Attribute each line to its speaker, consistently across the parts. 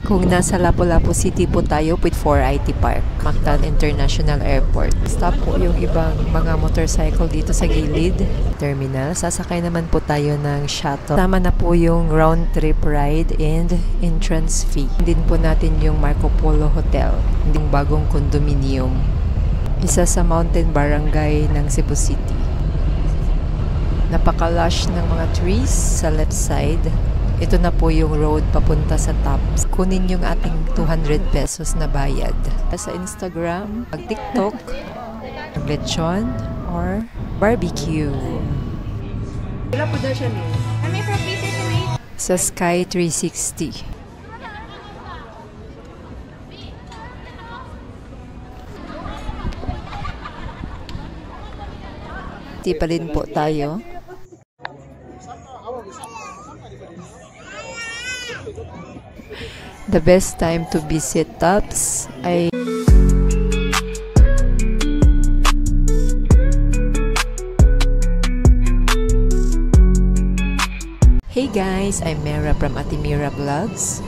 Speaker 1: Kung nasa Lapu-Lapu City po tayo with 4IT Park, Mactan International Airport. Stop po yung ibang mga motorcycle dito sa gilid terminal. Sasakay naman po tayo ng shuttle. Tama na po yung round trip ride and entrance fee. Din po natin yung Marco Polo Hotel, yung bagong condominium. Isa sa mountain barangay ng Cebu City. Napaka-lush ng mga trees sa left side. Ito na po yung road papunta sa tops. Kunin yung ating 200 pesos na bayad. Sa Instagram, mag-TikTok, mag-lechon, or barbecue.
Speaker 2: Wala po daw siya niyo.
Speaker 3: Kami from PCC.
Speaker 1: Sa Sky 360. Di pa rin po tayo. The best time to visit tops ay Hey guys, I'm Mera from Ate Mira Vlogs.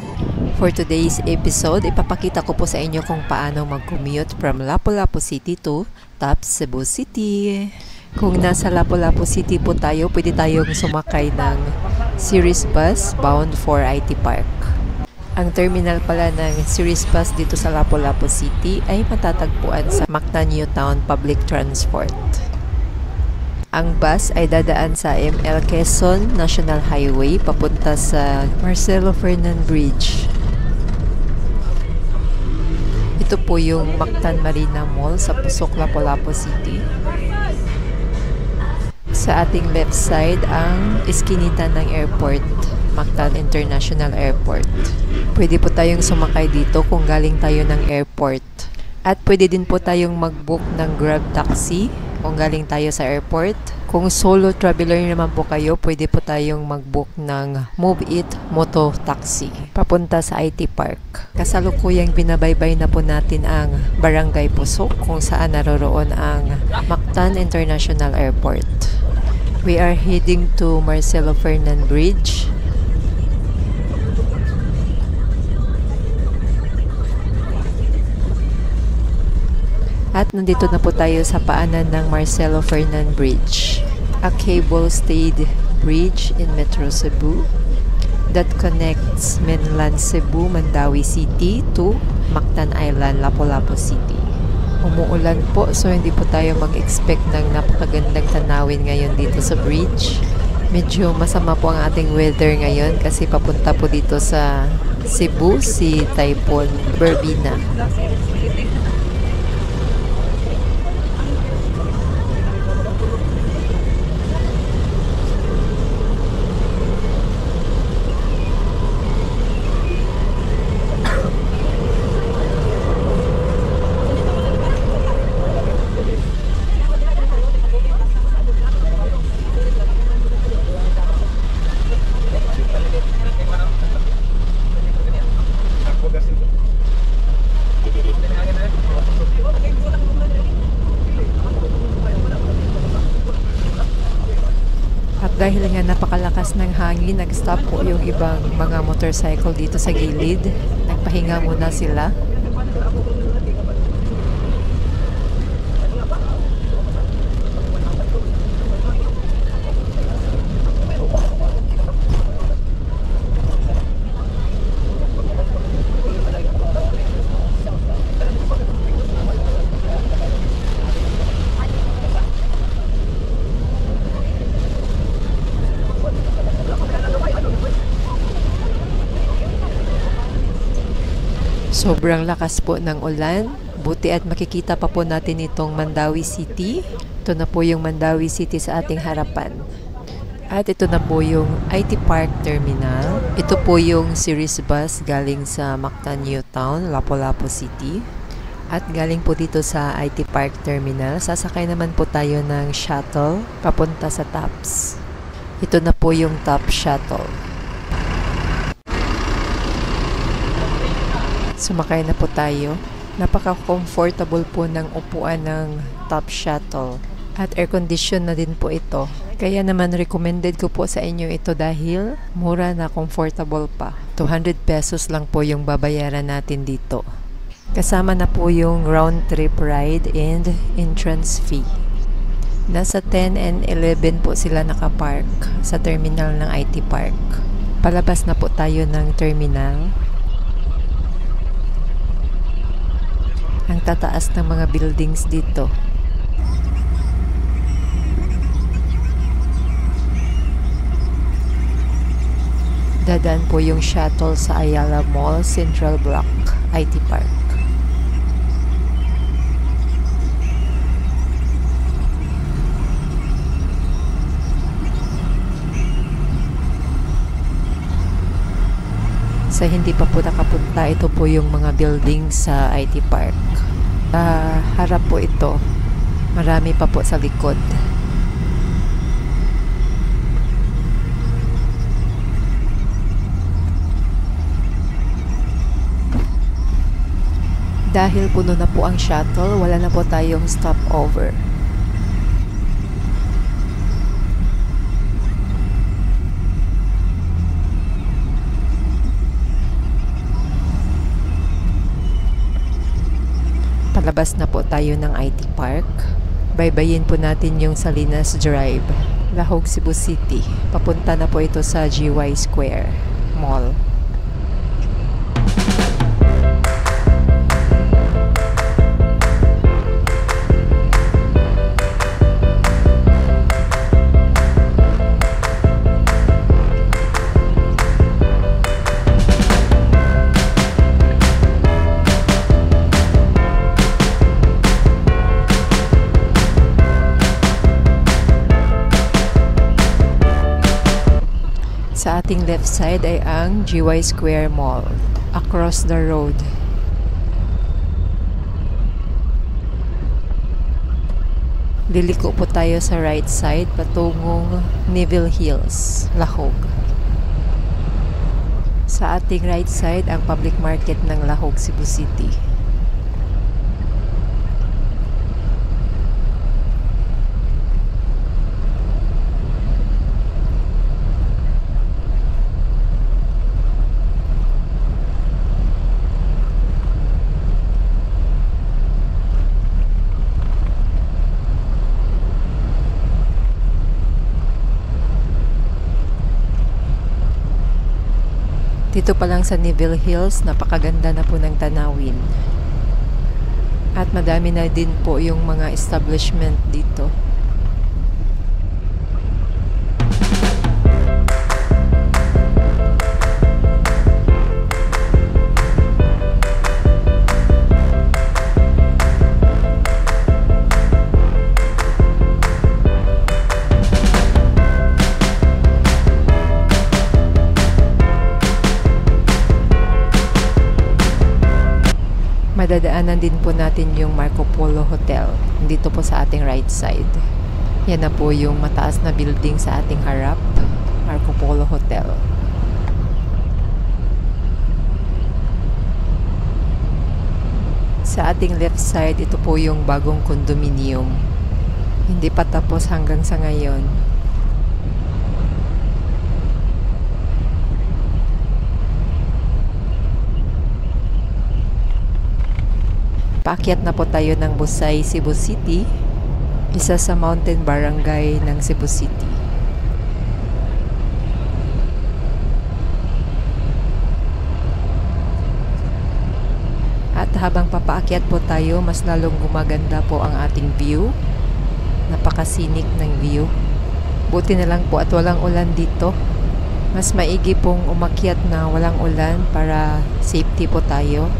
Speaker 1: For today's episode, ipapakita ko po sa inyo kung paano mag-commute from Lapu-Lapu City to Tops Cebu City. Kung nasa Lapu-Lapu City po tayo, pwede tayong sumakay ng series bus bound for IT Park. Ang terminal pala ng series bus dito sa Lapu-Lapu City ay matatagpuan sa Mactan New Town Public Transport. Ang bus ay dadaan sa ML Quezon National Highway papunta sa Marcelo Fernan Bridge. Ito po yung Mactan Marina Mall sa Pusok, Lapu-Lapu City. Sa ating left side ang iskinita ng airport, Mactan International Airport. Pwede po tayong sumakay dito kung galing tayo ng airport. At pwede din po tayong mag-book ng Grab taxi kung galing tayo sa airport. Kung solo traveler naman po kayo, pwede po tayong mag-book ng Move It Moto Taxi papunta sa IT Park. Kasalukuyang binabaybay na po natin ang Barangay Pusok kung saan naroroon ang Mactan International Airport. We are heading to Marcelo Fernan Bridge. At nandito na po tayo sa paanan ng Marcelo Fernan Bridge, a cable-stayed bridge in Metro Cebu that connects mainland Cebu, Mandawi City to Mactan Island, Lapu-Lapu City. Umuulan po, so hindi po tayo mag-expect ng napakagandang tanawin ngayon dito sa bridge. Medyo masama po ang ating weather ngayon kasi papunta po dito sa Cebu si Typhoon Berbina. At dahil nga napakalakas ng hangin, nag-stop po yung ibang mga motorcycle dito sa gilid. Nagpahinga muna sila. Sobrang lakas po ng ulan. Buti at makikita pa po natin itong Mandawi City. Ito na po yung Mandawi City sa ating harapan. At ito na po yung IT Park Terminal. Ito po yung series bus galing sa Mactan New Town, Lapu-Lapu City. At galing po dito sa IT Park Terminal, sasakay naman po tayo ng shuttle papunta sa Tops. Ito na po yung Top Shuttle. Sumakay na po tayo. Napaka-comfortable po ng upuan ng Top Shuttle. At air condition na din po ito. Kaya naman recommended ko po sa inyo ito dahil mura na, comfortable pa. 200 pesos lang po yung babayaran natin dito. Kasama na po yung round trip ride and entrance fee. Nasa 10 and 11 po sila nakapark sa terminal ng IT Park. Palabas na po tayo ng terminal. Ang tataas ng mga buildings dito. Dadaan po yung shuttle sa Ayala Mall, Central Block, IT Park. Sa hindi pa po nakapunta, ito po yung mga building sa IT Park. Harap po ito. Marami pa po sa likod. Dahil puno na po ang shuttle, wala na po tayong stopover. Palabas na po tayo ng IT Park. Baybayin po natin yung Salinas Drive, Lahog, Cebu City. Papunta na po ito sa GY Square Mall. Sa ating left side ay ang GY Square Mall, across the road. Liliko po tayo sa right side patungong Neville Hills, Lahog. Sa ating right side ang public market ng Lahog, Cebu City. Dito pa lang sa Neville Hills, napakaganda na po ng tanawin. At madami na din po yung mga establishment dito. Madadaanan din po natin yung Marco Polo Hotel dito po sa ating right side. Yan na po yung mataas na building sa ating harap, Marco Polo Hotel. Sa ating left side, ito po yung bagong condominium. Hindi pa tapos hanggang sa ngayon. Paakyat na po tayo ng Busay, Cebu City, isa sa mountain barangay ng Cebu City. At habang papaakyat po tayo, mas lalong gumaganda po ang ating view. Napakasinik ng view. Buti na lang po at walang ulan dito. Mas maigi pong umakyat na walang ulan para safety po tayo.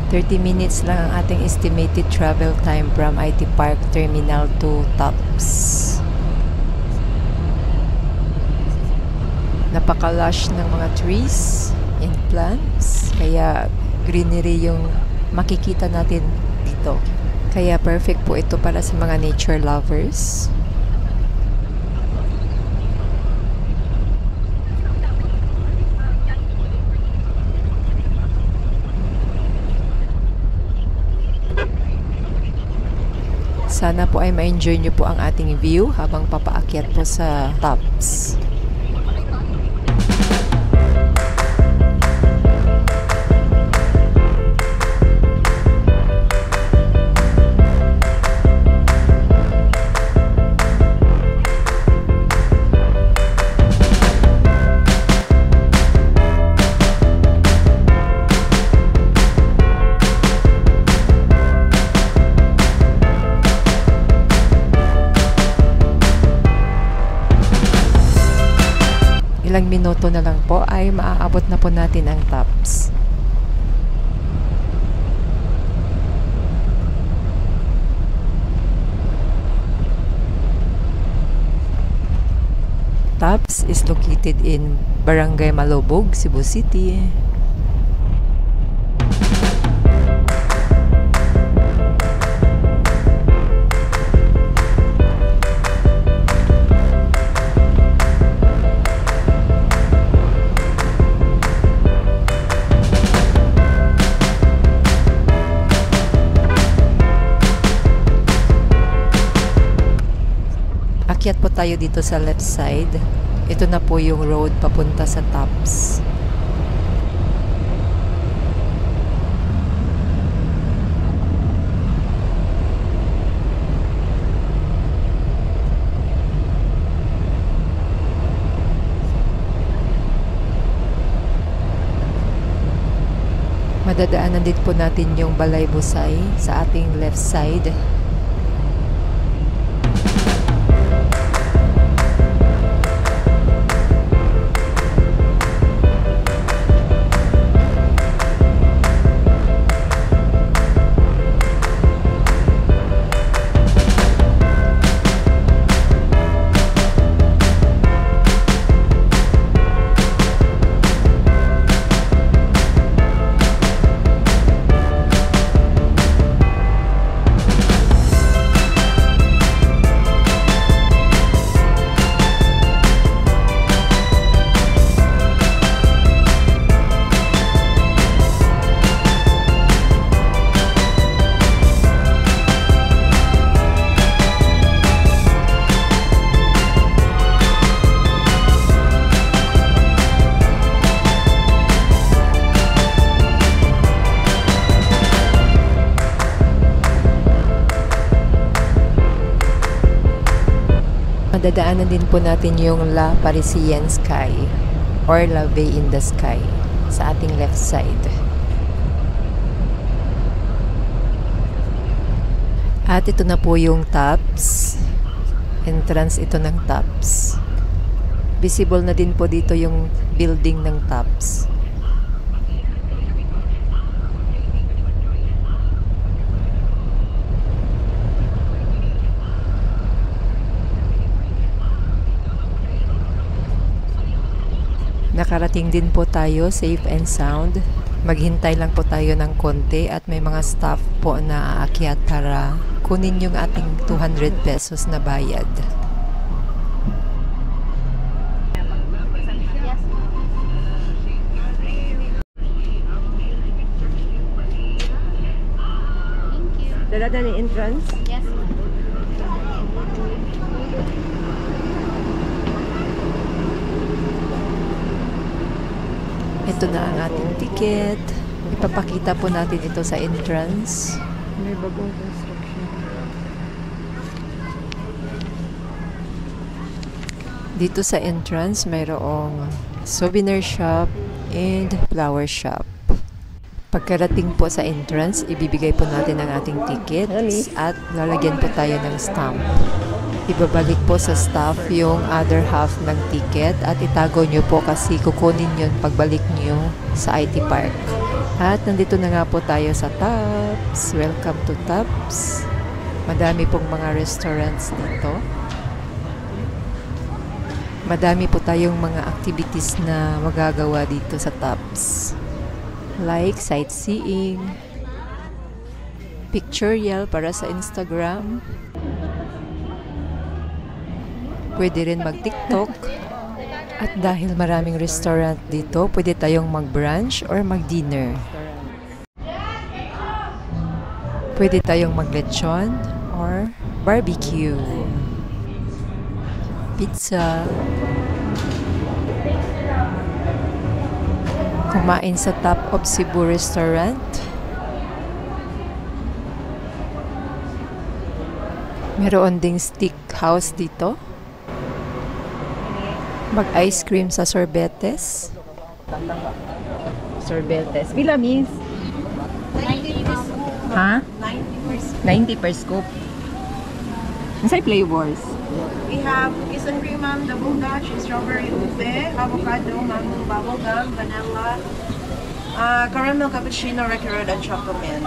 Speaker 1: $30 minutes lang ang ating estimated travel time from IT Park Terminal to TOPS. Napaka-lush ng mga trees and plants, kaya greenery yung makikita natin dito. Kaya perfect po ito para sa mga nature lovers. Sana po ay ma-enjoy nyo po ang ating view habang papaakyat po sa tops. Ilang minuto na lang po ay maaabot na po natin ang tops. Tops is located in Barangay Malobog, Cebu City. Akyat po tayo dito sa left side. Ito na po yung road papunta sa tops. Madadaanan din po natin yung Balay Busay sa ating left side. Madadaanan din po natin yung La Parisienne Sky or La Bay in the Sky sa ating left side. At ito na po yung tops. Entrance ito ng tops. Visible na din po dito yung building ng tops. Nakarating din po tayo safe and sound. Maghintay lang po tayo ng konti at may mga staff po na aakyat para kunin yung ating 200 pesos na bayad.
Speaker 2: Dala ni entrance?
Speaker 3: Yes.
Speaker 1: Ito na ang ating ticket. Ipapakita po natin ito sa entrance.
Speaker 2: May bagong construction.
Speaker 1: Dito sa entrance, mayroong souvenir shop and flower shop. Pagkarating po sa entrance, ibibigay po natin ang ating tickets at lalagyan po tayo ng stamp. Ibabalik po sa staff yung other half ng ticket at itago nyo po kasi kukunin yun pagbalik nyo sa IT Park. At nandito na nga po tayo sa Tops. Welcome to Tops. Madami pong mga restaurants dito. Madami po tayong mga activities na magagawa dito sa Tops. Like sightseeing, pictorial para sa Instagram. Pwede rin mag-TikTok. At dahil maraming restaurant dito, pwede tayong mag-brunch or mag-dinner. Pwede tayong mag-lechon or barbecue. Pizza. Kumain sa Top of Cebu Restaurant. Meron ding steakhouse dito. Mag-ice cream sa Sorbetes.
Speaker 2: Sorbetes. Pila, miss?
Speaker 3: 90 per scoop.
Speaker 2: Ha?
Speaker 3: 90 per scoop.
Speaker 2: 90 per scoop. Nasa'y flavors?
Speaker 3: We have cookies and cream, ma'am, double dutch, strawberry ube, avocado, mango, bubblegum, vanilla, caramel cappuccino, record, and chocolate.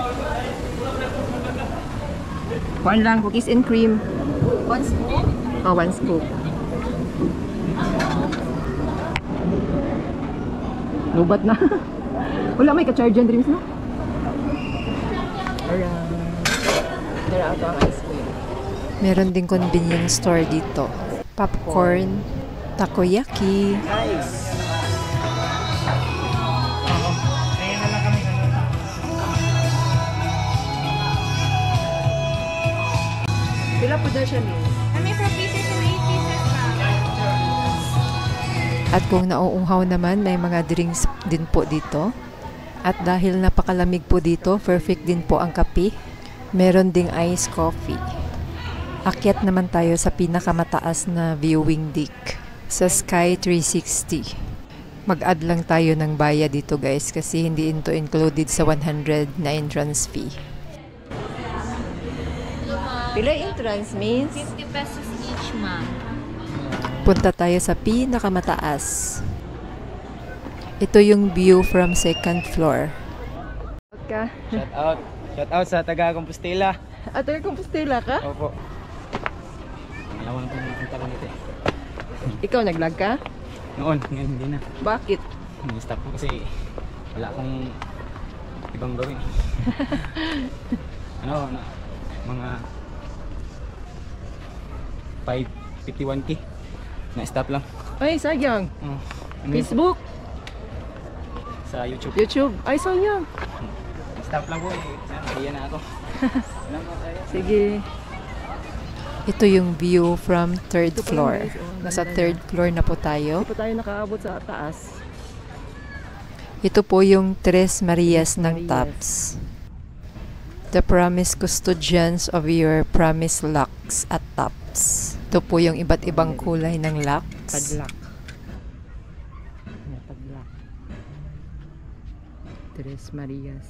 Speaker 2: Kuan lang, cookies and cream.
Speaker 3: 1 scoop.
Speaker 2: Oh, 1 scoop. Lubat na. Wala may ka-charge and drinks, no? Dara ato ang ice cream.
Speaker 1: Meron ding convenience store dito. Popcorn, takoyaki.
Speaker 2: Pila po daw siya, miss?
Speaker 3: May for pieces and 8 pieces, ma'am.
Speaker 1: At kung nauuhaw naman, may mga drinks din po dito. At dahil napakalamig po dito, perfect din po ang kape. Meron ding iced coffee. Akyat naman tayo sa pinakamataas na viewing deck sa Sky 360. Mag-add lang tayo ng bayad dito guys kasi hindi ito included sa 100 na entrance fee.
Speaker 2: Pila entrance, miss?
Speaker 3: 50 pesos each, ma'am.
Speaker 1: Punta tayo sa pinakamataas. Ito yung view from second floor.
Speaker 2: Ka.
Speaker 4: Shout out. Shout out sa taga Compostela.
Speaker 2: Ato yung Compostela ka?
Speaker 4: Opo. Alawang ko nakikita ko dito.
Speaker 2: Ikaw nag-vlog ka?
Speaker 4: Noon, ngayon hindi na.
Speaker 2: Bakit?
Speaker 4: Stop ko kasi wala akong ibang gawin. Mga 551k. Na-stop lang.
Speaker 2: Ay, sayang. Facebook,
Speaker 4: Sa YouTube.
Speaker 2: YouTube. Ay, sayang.
Speaker 4: Stop lang po eh. Kaya na ako.
Speaker 2: Sige.
Speaker 1: Ito yung view from third
Speaker 2: Ito pa lang,
Speaker 1: floor.
Speaker 2: guys. Oh,
Speaker 1: Nasa
Speaker 2: ganda
Speaker 1: third floor na po tayo.
Speaker 2: Hindi pa tayo nakaabot sa taas.
Speaker 1: Ito po yung Tres Marias ng
Speaker 2: Marias.
Speaker 1: Tops. The promised custodians of your promised locks at Tops. Ito po yung iba't ibang kulay ng locks.
Speaker 2: Padlock. Padlock. Tres Marias.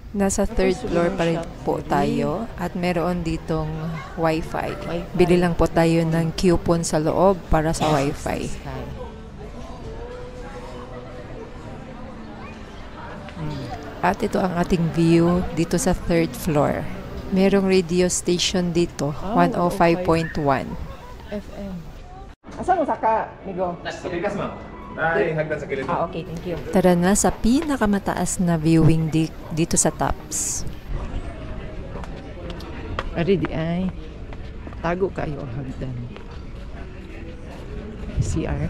Speaker 1: Nasa third floor pa rin po tayo at meron ditong wifi. Bili lang po tayo ng coupon sa loob para sa wifi. At ito ang ating view dito sa third floor. Merong radio station dito, 105.1.
Speaker 2: FM. Asa mo saka, Migo?
Speaker 5: Papikas, ma'am. Ay, hagdan sa kilid.
Speaker 2: Okay, thank you.
Speaker 1: Tara na sa pinakamataas na viewing deck dito sa Tops.
Speaker 2: Ari di ay. Tago kayo ang hagdan. CR.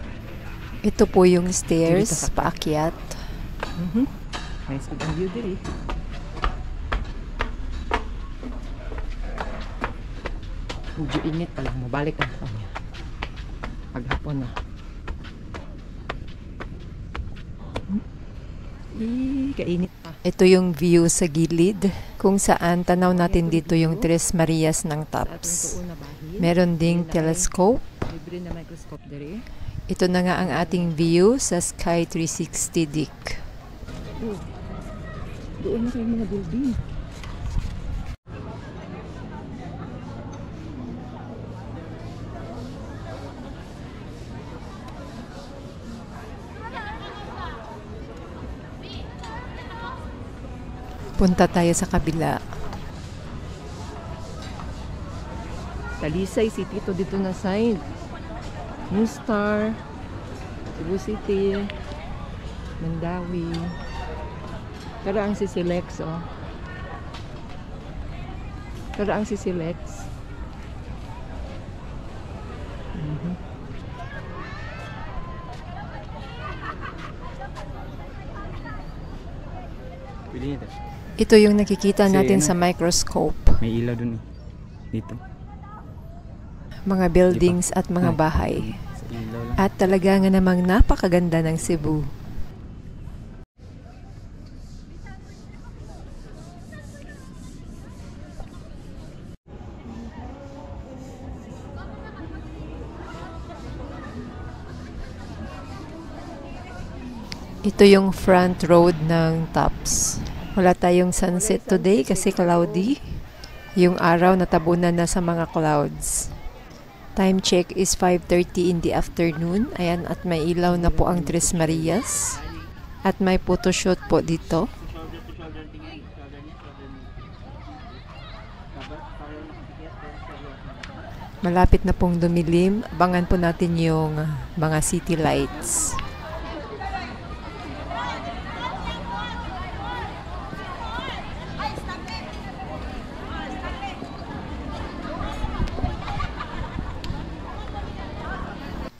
Speaker 1: Ito po yung stairs paakyat.
Speaker 2: Nice good ang view diri. Medyo init pa lang. Mabalik ang kanya. Paghapon na. Kainit pa.
Speaker 1: Ito yung view sa gilid kung saan tanaw natin dito yung Tres Marias ng Tops. Meron ding telescope.
Speaker 2: Libre na microscope diri.
Speaker 1: Ito na nga ang ating view sa Sky 360 deck.
Speaker 2: Doon na kayo mga building.
Speaker 1: Punta tayo sa kabila.
Speaker 2: Talisay City to dito na side. New Star, Cebu City, Mandawi. Tara ang Sisilex, oh. Tara ang Sisilex.
Speaker 4: Pwede nito.
Speaker 1: Ito yung nakikita
Speaker 4: Kasi
Speaker 1: natin
Speaker 4: ano,
Speaker 1: sa microscope.
Speaker 4: May ilaw dun eh. Dito.
Speaker 1: Mga buildings at mga bahay.
Speaker 4: Sa ilaw lang.
Speaker 1: At talaga nga namang napakaganda ng Cebu. Ito yung front road ng Tops. Wala tayong sunset today kasi cloudy. Yung araw natabunan na sa mga clouds. Time check is 5:30 in the afternoon. Ayan, at may ilaw na po ang Tres Marias. At may photoshoot po dito. Malapit na pong dumilim. Abangan po natin yung mga city lights.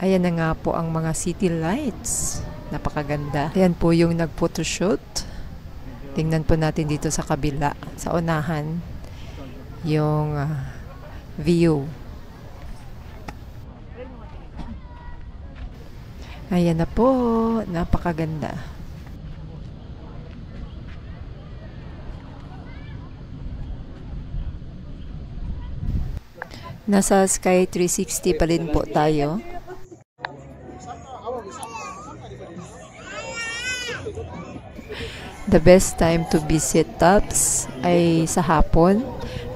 Speaker 1: Ayan na nga po ang mga city lights. Napakaganda. Ayan po yung nag-photoshoot. Tingnan po natin dito sa kabila, sa unahan, yung view. Ayan na po. Napakaganda. Nasa Sky 360 pa rin po tayo. The best time to visit Tops ay sa hapon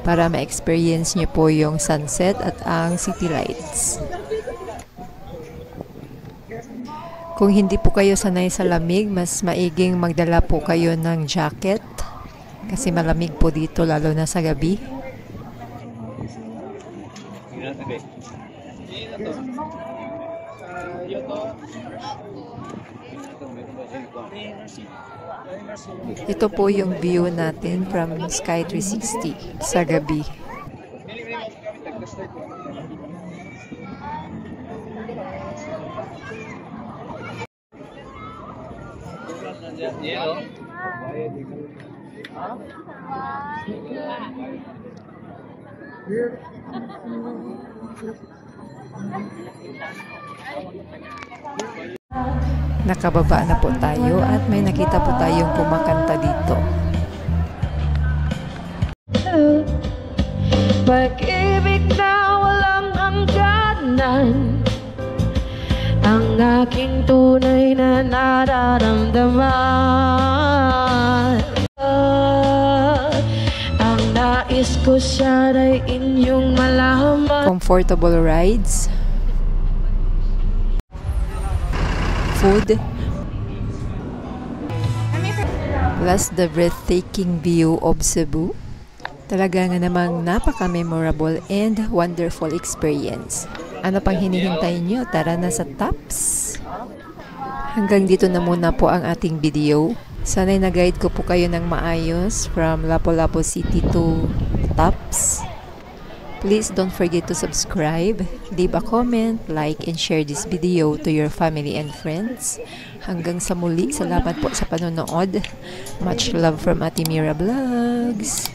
Speaker 1: para ma-experience niyo po yung sunset at ang city lights. Kung hindi po kayo sanay sa lamig, mas maiging magdala po kayo ng jacket kasi malamig po dito lalo na sa gabi. Ito po yung view natin from Sky 360 sa gabi. Nakababa na po tayo at may nakita po tayong kumakanta dito.
Speaker 6: Pag-ibig na walang hangganan, ang aking tunay na nararamdaman. Ang nais ko siya ay inyong malaman.
Speaker 1: Comfortable rides, food, plus the breathtaking view of Cebu. Talaga nga namang napaka-memorable and wonderful experience. Ano pang hinihintay nyo? Tara na sa Tops! Hanggang dito na muna po ang ating video. Sana'y na-guide ko po kayo ng maayos from Lapu-Lapu City to Tops. Please don't forget to subscribe, leave a comment, like, and share this video to your family and friends. Hanggang sa muli, salamat po sa panonood. Much love from Ate Mira Vlogs!